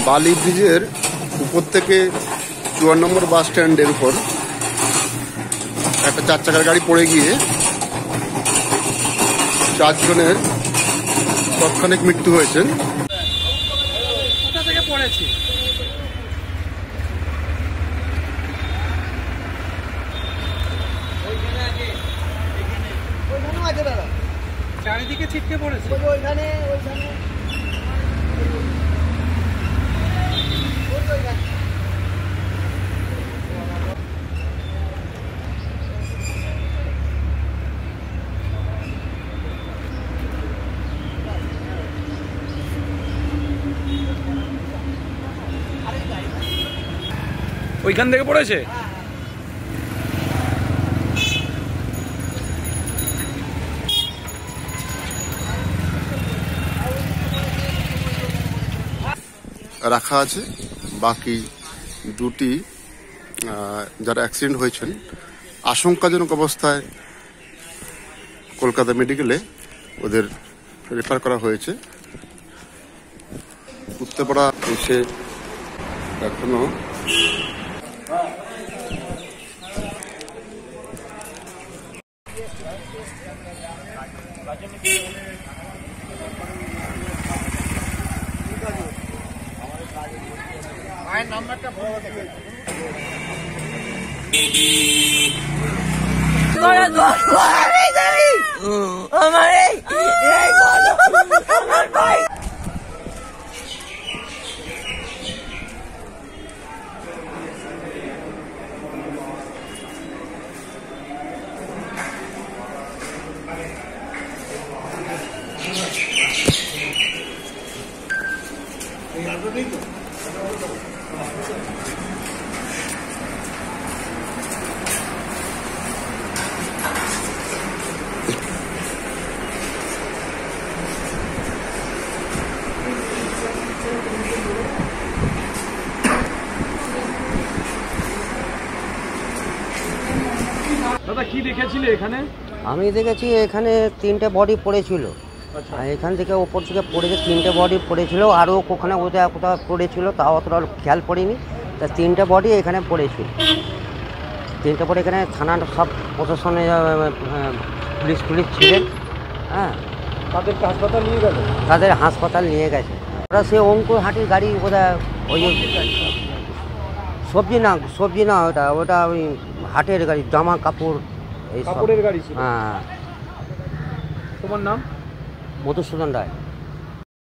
বালি ব্রিজের উপর থেকে 54 নম্বর বাস স্ট্যান্ডের উপর একটা 4 চাকার গাড়ি পড়ে গিয়ে 4 জনের তাৎক্ষণিক মৃত্যু হয়েছে। কোথা থেকে পড়েছে? চারিদিকে ছিটকে পড়েছে। ওইখান থেকে পড়েছে। রাখা আছে বাকি দুটি যারা অ্যাক্সিডেন্ট হয়েছেন আশঙ্কাজনক অবস্থায় কলকাতা মেডিকেলে ওদের রেফার করা হয়েছে। উত্তরপাড়া এসে এখনো নাম্বারটা দাদা কি দেখেছিলে এখানে? আমি দেখেছি এখানে 3টে বডি পড়েছিল। আর এখান থেকে ওপর থেকে পড়েছে 3টে বডি পড়েছিল, আরও ওখানে কোথাও পড়েছিল, তাও অতটা খেয়াল পড়েনি। তা 3টে বডি এখানে পড়েছিল। 3টে বডি এখানে থানার সব প্রশাসনে পুলিশ ছিলেন। হ্যাঁ, তাদেরকে হাসপাতাল নিয়ে গেল? তাদের হাসপাতাল নিয়ে গেছে। ওরা সে অঙ্কুর হাটির গাড়ি বোধহয়, ওই সবজি না ওটা ওই হাটের গাড়ি, জামা কাপড় এই কাপড়ের গাড়ি ছিল। হ্যাঁ। তোমার নাম? মধুসূদন রায়।